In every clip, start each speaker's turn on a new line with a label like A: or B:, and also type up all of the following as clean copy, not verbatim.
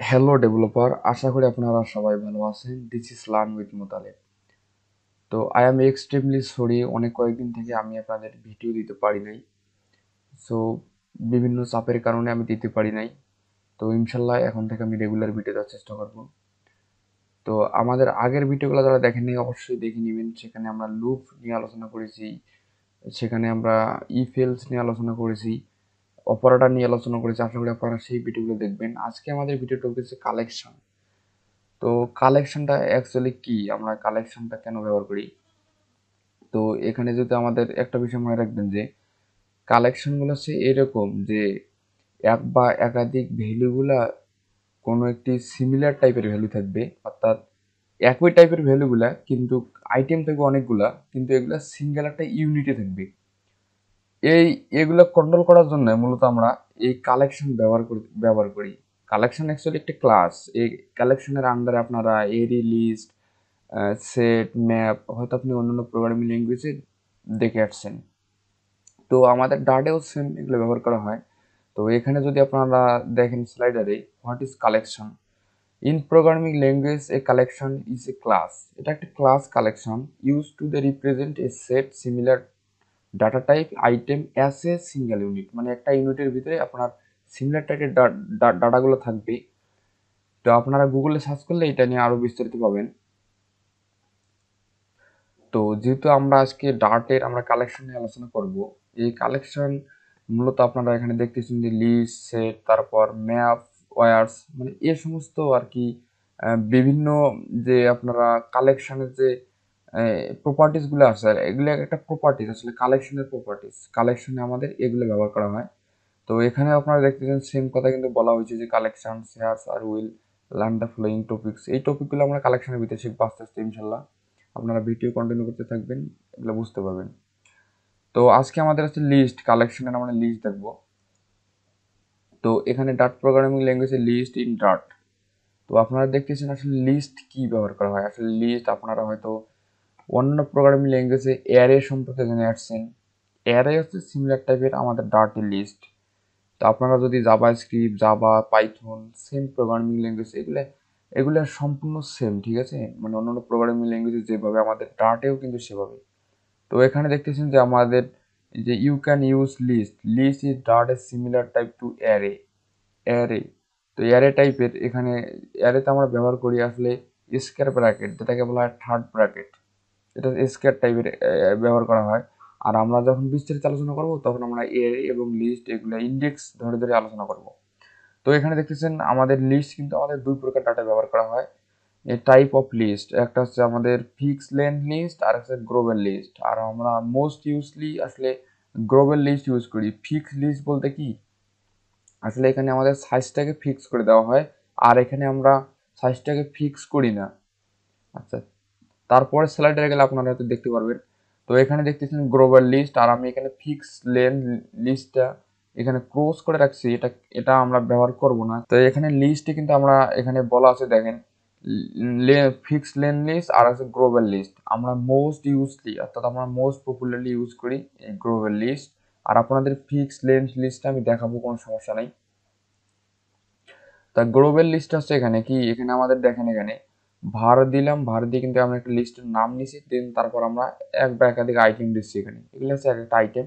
A: Hello developer, আশা করি আপনারা সবাই ভালো আছেন। This is learn with Motaleb. তো আই এম এক্সট্রিমলি সরি, অনেক কয়েকদিন থেকে আমি আপনাদের ভিডিও দিতে পারি নাই। সো বিভিন্ন চাপের কারণে আমি দিতে পারি নাই। তো ইনশাল্লাহ এখন থেকে আমি রেগুলার ভিডিও দেওয়ার চেষ্টা করব। তো আমাদের আগের ভিডিওগুলো যারা দেখেননি অবশ্যই দেখে নেবেন। সেখানে আমরা লুপ নিয়ে আলোচনা করেছি, সেখানে আমরা ইফেলস নিয়ে আলোচনা করেছি, অপারেটর নিয়ে আলোচনা করেছি। আশা করি আপনারা সেই ভিডিওগুলো দেখবেন। আজকে আমাদের ভিডিও টপিক হচ্ছে কালেকশন। তো কালেকশনটা অ্যাকচুয়ালি কি, আমরা কালেকশনটা কেন ব্যবহার করি? তো এখানে যদি আমাদের একটা বিষয় মনে রাখবেন যে কালেকশনগুলো হচ্ছে এরকম যে এক বা একাধিক ভ্যালুগুলা কোনো একটি সিমিলার টাইপের ভ্যালু থাকবে, অর্থাৎ একই টাইপের ভ্যালুগুলা কিন্তু আইটেম থাকবে অনেকগুলা, কিন্তু এগুলা সিঙ্গেল একটা ইউনিটে থাকবে। এই এগুলো কন্ট্রোল করার জন্য মূলত আমরা এই কালেকশন ব্যবহার করি। কালেকশন অ্যাকচুয়ালি একটা ক্লাস। এই কালেকশনের আন্ডারে আপনারা এরি, লিস্ট, সেট, ম্যাপ হয়তো আপনি অন্যান্য প্রোগ্রামিং ল্যাঙ্গুয়েজে দেখে আসছেন। তো আমাদের ডার্টেও সেম এগুলো ব্যবহার করা হয়। তো এখানে যদি আপনারা দেখেন স্লাইডারে, what is collection? In programming language a collection is a class. এটা একটা class collection use to the represent a set similar data type item as a single unit. মানে একটা ইউনিটের ভিতরে আপনার সিমিলার টাইপের ডাটাগুলো থাকবে। তো আপনারা গুগলে সার্চ করলে এটা নিয়ে আরও বিস্তারিত পাবেন। তো যেহেতু আমরা আজকে ডার্টের আমরা কালেকশন নিয়ে আলোচনা করব, এই কালেকশন মূলত আপনারা এখানে দেখতেছেন যে লিস্ট, সেট, তারপর ম্যাপ, ওয়্যারস, মানে এই সমস্ত আর কি বিভিন্ন যে আপনারা কালেকশনের যে প্রপার্টিসগুলো আছে, আর এগুলো একটা প্রপার্টিস, আসলে কালেকশনের প্রপার্টিস। কালেকশনে আমাদের এগুলো ব্যবহার করা হয়। তো এখানে আপনারা দেখতেছেন সেম কথা কিন্তু বলা হয়েছে যে কালেকশন, শেয়ার্স আর will learn the following topics. এই টপিকগুলো আমরা কালেকশনের ভিতরে শিখবো আস্তে আস্তে ইনশাল্লাহ। আপনারা ভিডিও কন্টিনিউ করতে থাকবেন, এগুলো বুঝতে পারবেন। তো আজকে আমাদের হচ্ছে লিস্ট, কালেকশনের আমরা লিস্ট দেখবো। তো এখানে ডার্ট প্রোগ্রামিং ল্যাঙ্গুয়েজে লিস্ট ইন ডার্ট। তো আপনারা দেখতেছেন আসলে লিস্ট কি ব্যবহার করা হয়। আসলে লিস্ট আপনারা হয়তো অন্য প্রোগ্রামিং ল্যাঙ্গুয়েজে অ্যারে সম্পর্কে জেনে আসছেন। অ্যারে হচ্ছে সিমিলার টাইপের আমাদের ডার্টের লিস্ট। তো আপনারা যদি Java script, Java, Python, same programming language, এগুলো সম্পূর্ণ সেম, ঠিক আছে? মানে অন্যান্য প্রোগ্রামিং ল্যাঙ্গুয়েজে যেভাবে আমাদের ডার্টেও কিন্তু সেভাবে। তো এখানে দেখতেছেন যে আমাদের যে you can use list, list is Dart a similar type to array. Array, তো অ্যারে টাইপের এখানে অ্যারেতে আমরা ব্যবহার করি আসলে স্কোয়ার ব্র্যাকেট, যেটাকে বলা হয় থার্ড ব্র্যাকেট। এটা স্কোয়ার টাইপের ব্যবহার করা হয়। আর আমরা যখন বিস্তারিত আলোচনা করব তখন আমরা অ্যারে এবং লিস্ট এগুলো ইন্ডেক্স ধরে ধরে আলোচনা করব। তো এখানে দেখতেছেন আমাদের লিস্ট কিন্তু আমাদের দুই প্রকার ডাটা ব্যবহার করা হয়। এই টাইপ অফ লিস্ট, একটা হচ্ছে আমাদের ফিক্স লেন্থ লিস্ট আর হচ্ছে গ্লোবাল লিস্ট। আর আমরা মোস্ট ইউজলি আসলে গ্লোবাল লিস্ট ইউজ করি। ফিক্স লিস্ট বলতে কি, আসলে এখানে আমাদের সাইজটাকে ফিক্স করে দেওয়া হয়, আর এখানে আমরা সাইজটাকে ফিক্স করি না। আচ্ছা, তারপরে স্লাইডে গেলে আপনারা হয়তো দেখতে পারবেন। তো এখানে দেখতেছেন গ্লোবাল লিস্ট, আর আমি এখানে ফিক্স লেন্থ লিস্টটা এখানে ক্লোজ করে রাখছি। এটা এটা আমরা ব্যবহার করব না। তো এখানে লিস্টে কিন্তু আমরা এখানে বলা আছে দেখেন, ফিক্স লেন্থ লিস্ট আর আছে গ্লোবাল লিস্ট। আমরা মোস্ট ইউজলি, অর্থাৎ আমরা মোস্ট পপুলারলি ইউজ করি এই গ্লোবাল লিস্ট। আর আপনাদের ফিক্স লেন্থ লিস্টটা আমি দেখাবো, কোনো সমস্যা নাই। তা গ্লোবাল লিস্ট হচ্ছে এখানে কি, এখানে আমাদের দেখেন এখানে ভার দিলাম, ভার দিয়ে কিন্তু আমরা একটা লিস্টের নাম নিছি, দেন তারপর আমরা এক বা একাধিক আইটেম দিচ্ছি। এখানে এগুলো হচ্ছে এক একটা আইটেম।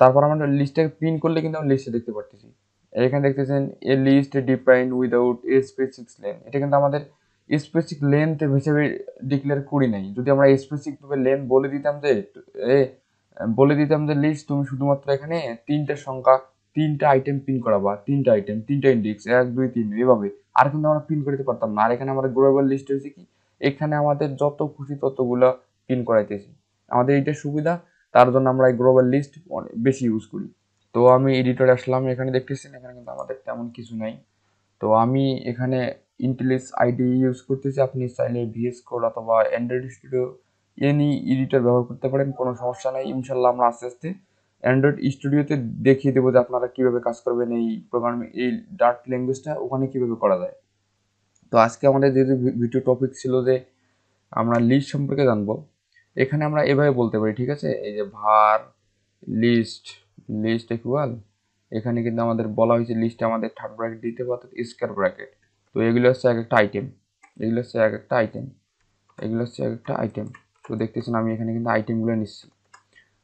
A: তারপর আমরা লিস্টটাকে প্রিন্ট করলে কিন্তু আমরা লিস্টে দেখতে পারতেছি। এখানে দেখতেছেন a list define without a specific length. এটা কিন্তু আমাদের স্পেসিফিক লেন্থ হিসেবে ডিক্লেয়ার করি নাই। যদি আমরা স্পেসিফিক ভাবে লেন্থ বলে দিতাম যে এ বলে দিতাম যে লিস্ট তুমি শুধুমাত্র এখানে তিনটে সংখ্যা, তিনটা আইটেম প্রিন্ট করাবা, তিনটা আইটেম, তিনটা ইন্ডেক্স, 1 2 3 এভাবে, আর কিন্তু আমরা প্রিন্ট করতে পারতাম না। আর এখানে আমাদের গ্লোবাল লিস্ট হয়েছে কি, এখানে আমাদের যত খুশি ততগুলো প্রিন্ট করাইতেছি। আমাদের এইটা সুবিধা, তার জন্য আমরা এই গ্লোবাল লিস্ট বেশি ইউজ করি। তো আমি এডিটরে আসলাম, এখানে দেখতেছেন এখানে কিন্তু আমাদের তেমন কিছু নাই। তো আমি এখানে ইন্টেলিস আইডি ইউজ করতেছি। আপনি চাইলে ভিএস কোড অথবা অ্যান্ড্রয়েড স্টুডিও এনি এডিটর ব্যবহার করতে পারেন, কোনো সমস্যা নেই। ইনশাল্লাহ আমরা আস্তে আস্তে অ্যান্ড্রয়েড স্টুডিওতে দেখিয়ে দেবো যে আপনারা কীভাবে কাজ করবেন এই প্রোগ্রামিং, এই ডার্ট ল্যাঙ্গুয়েজটা ওখানে কীভাবে করা যায়। তো আজকে আমাদের যেহেতু ভিডিও টপিক ছিল যে আমরা লিস্ট সম্পর্কে জানবো, এখানে আমরা এভাবে বলতে পারি, ঠিক আছে? এই যে ভার লিস্ট, লিস্ট ইকুয়াল, এখানে কিন্তু আমাদের বলা হয়েছে লিস্টে আমাদের থার্ড ব্র্যাকেট দিতে হবে, অর্থাৎ স্কোয়ার ব্র্যাকেট। তো এগুলো হচ্ছে এক একটা আইটেম, এগুলো হচ্ছে এক একটা আইটেম, এগুলো হচ্ছে এক একটা আইটেম। তো দেখতেছেন আমি এখানে কিন্তু আইটেমগুলো নিচ্ছি।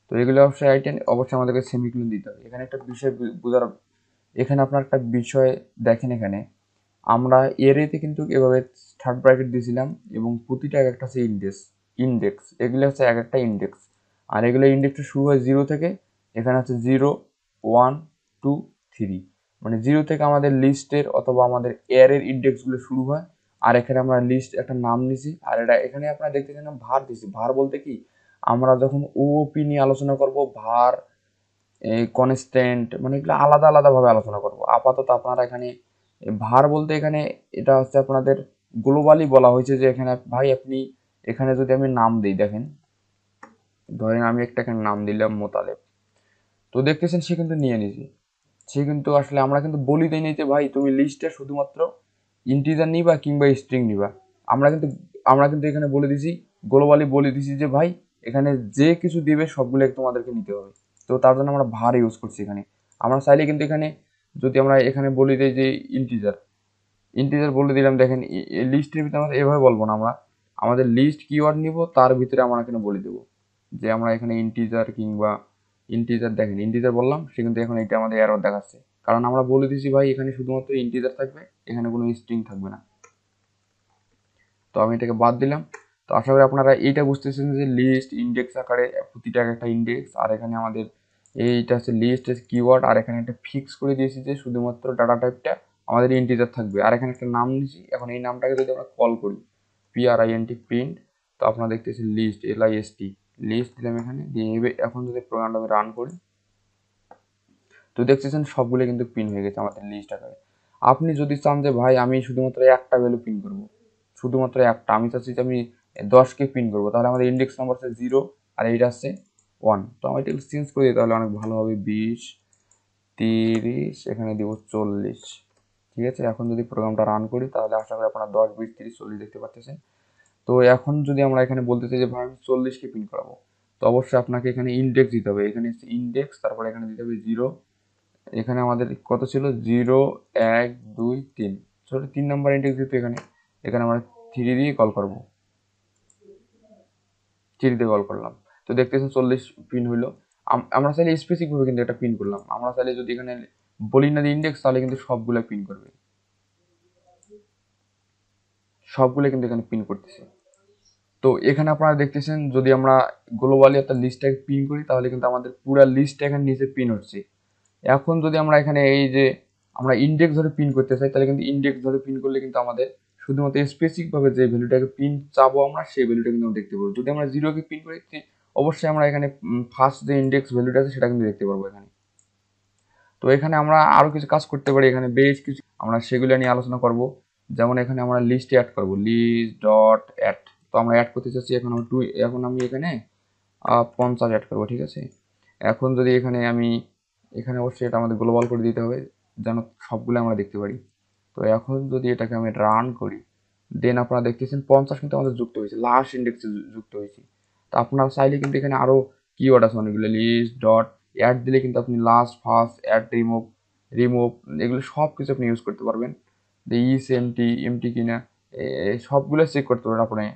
A: তো এগুলো অবশ্যই আইটেম, অবশ্যই আমাদেরকে সেমিকোলন দিতে হবে। এখানে একটা বিষয় বোঝার, এখানে আপনার একটা বিষয় দেখেন, এখানে আমরা এরেতে কিন্তু এভাবে থার্ড ব্র্যাকেট দিয়েছিলাম এবং প্রতিটা এক একটা হচ্ছে ইন্ডেক্স এগুলো হচ্ছে এক একটা ইন্ডেক্স। আর এগুলো ইন্ডেক্সটা শুরু হয় 0 থেকে, এখানে হচ্ছে 0, 1, 2, 3, মানে 0 থেকে আমাদের লিস্টের অথবা আমাদের এর ইন্ডেক্সগুলো শুরু হয়। আর এখানে আমরা লিস্ট একটা নাম নিছি, আর এটা এখানে আপনারা দেখতেছেন ভার দিছি। ভার বলতে কি, আমরা যখন ওপি নিয়ে আলোচনা করব, ভার, এই কনস্ট্যান্ট, মানে এগুলো আলাদা আলাদাভাবে আলোচনা করব। আপাতত আপনারা এখানে ভার বলতে এখানে এটা হচ্ছে আপনাদের গ্লোবালি বলা হয়েছে যে এখানে ভাই আপনি এখানে যদি আমি নাম দিই, দেখেন ধরেন আমি একটা এখানে নাম দিলাম মোতালেব, তো দেখতেছেন সে কিন্তু নিয়ে নিয়েছে। সে কিন্তু আসলে আমরা কিন্তু বলি দেই নাই যে ভাই তুমি লিস্টে শুধুমাত্র ইন্টিজার নিবা কিংবা স্ট্রিং নিবা। আমরা কিন্তু এখানে বলে দিছি, গ্লোবালি বলে দিছি যে ভাই এখানে যে কিছু দিবে সবগুলো তোমাদেরকে নিতে হবে। তো তার জন্য আমরা ভার ইউজ করছি এখানে। আমরা চাইলে কিন্তু এখানে যদি আমরা এখানে বলি দেই যে ইন্টিজার, ইন্টিজার বলে দিলাম, দেখেন লিস্টের ভিতরে আমরা এভাবে বলবো না, আমরা আমাদের লিস্ট কিওয়ার্ড নিব, তার ভিতরে আমরা এখানে বলে দেবো যে আমরা এখানে ইন্টিজার কিংবা ইন্টিজার, দেখেন ইন্টিজার বললাম, সে কিন্তু এখন এটা আমাদের এরর দেখাচ্ছে, কারণ আমরা বলে দিছি ভাই এখানে শুধুমাত্র ইন্টিজার থাকবে, এখানে কোনো স্ট্রিং থাকবে না। তো আমি এটাকে বাদ দিলাম। তো আশা করি আপনারা এইটা বুঝতেছেন যে লিস্ট ইন্ডেক্স আকারে প্রতিটা একটা ইন্ডেক্স, আর এখানে আমাদের এইটা হচ্ছে লিস্ট কিওয়ার্ড, আর এখানে একটা ফিক্স করে দিয়েছি যে শুধুমাত্র ডাটা টাইপটা আমাদের ইন্টিজার থাকবে। আর এখানে একটা নাম দিয়েছি, এখন এই নামটাকে যদি আমরা কল করি PRINT প্রিন্ট, তো আপনারা দেখতেছেন লিস্ট LIST লিস্ট দিলাম এখানে দিয়ে। এখন যদি প্রোগ্রামটা আমি রান করি, তো দেখতেছেন সবগুলো কিন্তু পিন হয়ে গেছে আমাদের লিস্ট আকারে। আপনি যদি চান যে ভাই আমি শুধুমাত্র একটা ভ্যালু পিন করব, শুধুমাত্র একটা, আমি চাচ্ছি যে আমি 10কে পিন করবো, তাহলে আমাদের ইন্ডেক্স নাম্বার হচ্ছে 0 আর এইটা হচ্ছে 1। তো আমি এটা চেঞ্জ করে দিই তাহলে অনেক ভালো হবে, 20, 30, এখানে দিব 40। ঠিক আছে, এখন যদি প্রোগ্রামটা রান করি তাহলে আশা করি আপনারা 10, 20, 30, 40 দেখতে পাচ্ছেন। তো এখন যদি আমরা এখানে বলতে চাই যে ভাই আমি 40কে পিন করাবো, তো অবশ্যই আপনাকে এখানে ইন্ডেক্স দিতে হবে। এখানে ইন্ডেক্স, তারপরে এখানে দিতে হবে 0, এখানে আমাদের কত ছিল 0, 1, 2, 3, ছোট 3 নাম্বার ইন্ডেক্স দিতে, এখানে এখানে আমরা 3 দিয়ে কল করব, 3 দিয়ে কল করলাম। তো দেখতেছেন 40 পিন হইলো। আমরা চাইলে স্পেসিফিক ভাবে কিন্তু এটা পিন করলাম, আমরা চাইলে যদি এখানে বলি না ইন্ডেক্স, তাহলে কিন্তু সবগুলো পিন করবে, সবগুলো কিন্তু এখানে পিন করতেছে। তো এখানে আপনারা দেখতেছেন যদি আমরা গ্লোবালি একটা লিস্টটাকে পিন করি, তাহলে কিন্তু আমাদের পুরো লিস্টটা এখানে নিচে পিন হচ্ছে। এখন যদি আমরা এখানে এই যে আমরা ইন্ডেক্স ধরে পিন করতে চাই, তাহলে কিন্তু ইন্ডেক্স ধরে পিন করলে কিন্তু আমাদের শুধুমাত্র স্পেসিফিক ভাবে যে ভ্যালুটাকে পিন চাবো আমরা, সেই ভ্যালুটা কিন্তু আমরা দেখতে পাবো। যদি আমরা 0কে পিন করি, অবশ্যই আমরা এখানে ফার্স্ট যে ইন্ডেক্স ভ্যালুটা আছে সেটা কিন্তু দেখতে পারবো এখানে। তো এখানে আমরা আরো কিছু কাজ করতে পারি, এখানে বেশ কিছু আমরা সেগুলো নিয়ে আলোচনা করব। যেমন এখানে আমরা লিস্টে অ্যাড করব, লিস্ট ডট অ্যাড। তো আমরা অ্যাড করতে চাচ্ছি এখন এখন আমি এখানে 50 অ্যাড করবো, ঠিক আছে। এখন যদি এখানে আমি এখানে অবশ্যই এটা আমাদের গ্লোবাল করে দিতে হবে যেন সবগুলো আমরা দেখতে পারি। তো এখন যদি এটাকে আমি রান করি, দেন আপনারা দেখতেছেন 50 কিন্তু আমাদের যুক্ত হয়েছে, লাস্ট ইন্ডেক্সে যুক্ত হয়েছে। তো আপনারা চাইলে কিন্তু এখানে আরো কিওয়ার্ড আছে অনেকগুলো, লিস্ট ডট অ্যাড দিলে কিন্তু আপনি লাস্ট, ফার্স্ট, অ্যাড, রিমুভ এগুলো সব কিছু আপনি ইউজ করতে পারবেন। ইসএমটি এমটি কিনা সবগুলো চেক করতে পারবেন আপনি।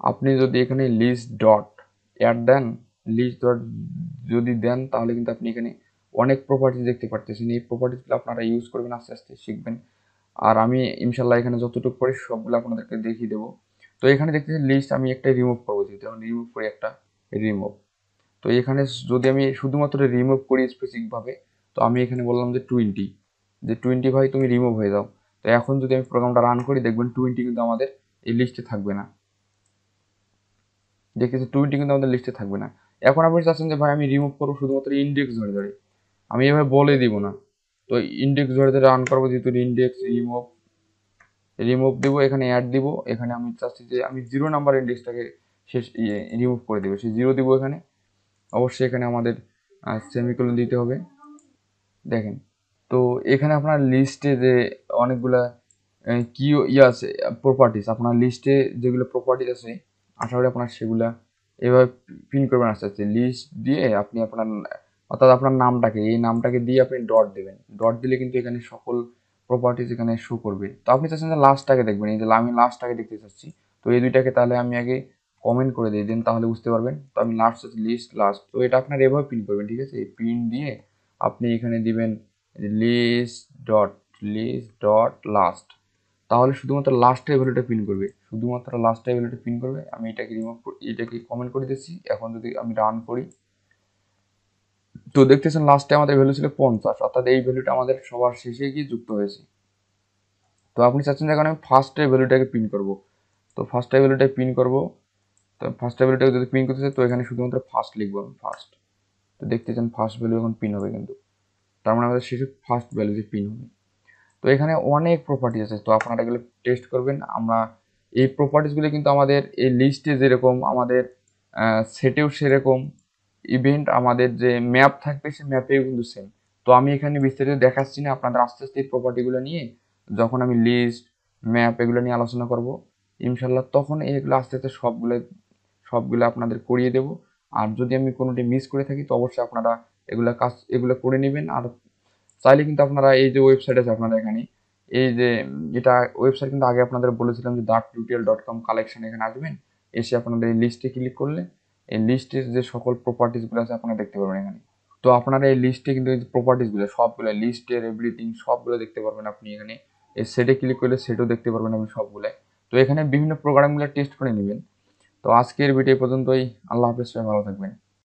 A: আপনি যদি এখানে লিস্ট ডট অ্যাড দেন, লিস্ট ডট যদি দেন, তাহলে কিন্তু আপনি এখানে অনেক প্রপার্টিজ দেখতে পারতেছেন। এই প্রপার্টিসগুলো আপনারা ইউজ করবেন, আস্তে আস্তে শিখবেন। আর আমি ইনশাল্লাহ এখানে যতটুকু পারি সবগুলো আপনাদেরকে দেখিয়ে দেবো। তো এখানে দেখতেছেন লিস্ট, আমি একটা রিমুভ করবো, যেহেতু আমি রিমুভ করি একটা রিমুভ। তো এখানে যদি আমি শুধুমাত্র রিমুভ করি স্পেসিফিকভাবে, তো আমি এখানে বললাম যে 20, যে 20 ভাই তুমি রিমুভ হয়ে যাও। তো এখন যদি আমি প্রোগ্রামটা রান করি, দেখবেন 20 কিন্তু আমাদের এই লিস্টে থাকবে না। দেখতেছি 20 কিন্তু আমাদের লিস্টে থাকবে না। এখন আপনি চাচ্ছেন যে ভাই আমি রিমুভ করবো শুধুমাত্র ইন্ডেক্স ধরে ধরে, আমি এভাবে বলে দিব না। তো ইন্ডেক্স ধরে ধরে রান করবো, যেহেতু ইন্ডেক্স রিমুভ দিব, এখানে অ্যাড দিব। এখানে আমি চাচ্ছি যে আমি 0 নাম্বার ইন্ডেক্সটাকে শেষ রিমুভ করে দেবো, সেই 0 দিব এখানে। অবশ্যই এখানে আমাদের সেমিকোলন দিতে হবে। দেখেন, তো এখানে আপনার লিস্টে যে অনেকগুলা কি আছে প্রপার্টিস, আপনার লিস্টে যেগুলো প্রপার্টিস আছে, আশা করি আপনার সেগুলা এভাবে পিন করবেন আস্তে আস্তে। লিস্ট দিয়ে আপনি আপনার অর্থাৎ আপনার নামটাকে, এই নামটাকে দিয়ে আপনি ডট দেবেন। ডট দিলে কিন্তু এখানে সকল প্রপার্টিজ এখানে শো করবে। তো আপনি চাচ্ছেন যে লাস্টটাকে দেখবেন, এই যে আমি লাস্টটাকে দেখতে চাচ্ছি, তো এই দুইটাকে তাহলে আমি আগে কমেন্ট করে দিই, দেন তাহলে বুঝতে পারবেন। তো আমি লাস্ট লিস্ট লাস্ট, তো এটা আপনার এভাবে প্রিন্ট করবেন, ঠিক আছে। এই প্রিন্ট দিয়ে আপনি এখানে দিবেন লিস্ট ডট লাস্ট, তাহলে শুধুমাত্র লাস্টের ভ্যালুটা প্রিন্ট করবে, শুধুমাত্র লাস্টের ভ্যালুটা প্রিন্ট করবে। আমি এটাকে এটাকে কমেন্ট করে দিচ্ছি। এখন যদি আমি রান করি, তো দেখতেছেন লাস্টে আমাদের ভ্যালু ছিল 50, অর্থাৎ এই ভ্যালুটা আমাদের সবার শেষে গিয়ে যুক্ত হয়েছে। তো আপনি চাচ্ছেন যে এখন আমি ফার্স্টের ভ্যালুটাকে প্রিন্ট করব, তো ফার্স্টের ভ্যালুটাকে প্রিন্ট করব। তো ফার্স্টের ভ্যালুটাকে যদি প্রিন্ট করতে চাই, তো এখানে শুধুমাত্র ফার্স্ট লিখবো আমি, ফার্স্ট। তো দেখতেছেন ফার্স্ট ভ্যালু এখন প্রিন্ট হবে, কিন্তু তার মানে আমাদের শেষে ফার্স্ট ভ্যালু যে প্রিন্ট হবে। তো এখানে অনেক প্রপার্টি আছে, তো আপনারা এগুলো টেস্ট করবেন। আমরা এই প্রপার্টিসগুলো কিন্তু আমাদের এই লিস্টে যেরকম, আমাদের সেটেও সেরকম, ইভেন্ট আমাদের যে ম্যাপ থাকবে সেই ম্যাপেও কিন্তু সেম। তো আমি এখানে বিস্তারিত দেখাচ্ছি না, আপনাদের আস্তে আস্তে এই প্রপার্টিগুলো নিয়ে যখন আমি লিস্ট ম্যাপ এগুলো নিয়ে আলোচনা করব ইনশাল্লাহ, তখন এইগুলো আস্তে আস্তে সবগুলো আপনাদের করিয়ে দেব। আর যদি আমি কোনোটি মিস করে থাকি, তো অবশ্যই আপনারা এগুলো করে নেবেন। আর চাইলে কিন্তু আপনারা এই যে ওয়েবসাইট আছে আপনারা এখানে, এই যে এটা ওয়েবসাইট কিন্তু আগে আপনাদের বলেছিলাম যে darttutorial.com কালেকশন, এখানে আসবেন, এসে আপনাদের এই লিস্টে ক্লিক করলে এই লিস্টের যে সকল প্রপার্টিসগুলো আছে আপনারা দেখতে পারবেন এখানে। তো আপনারা এই লিস্টে কিন্তু এই প্রপার্টিসগুলো সবগুলো, লিস্টের এভরিথিং সবগুলো দেখতে পারবেন আপনি এখানে। এই সেটে ক্লিক করলে সেটও দেখতে পারবেন আপনি সবগুলো। তো এখানে বিভিন্ন প্রোগ্রামগুলো টেস্ট করে নেবেন। তো আজকের ভিডিও পর্যন্তই। আল্লাহ হাফেজ, সবাই ভালো থাকবেন।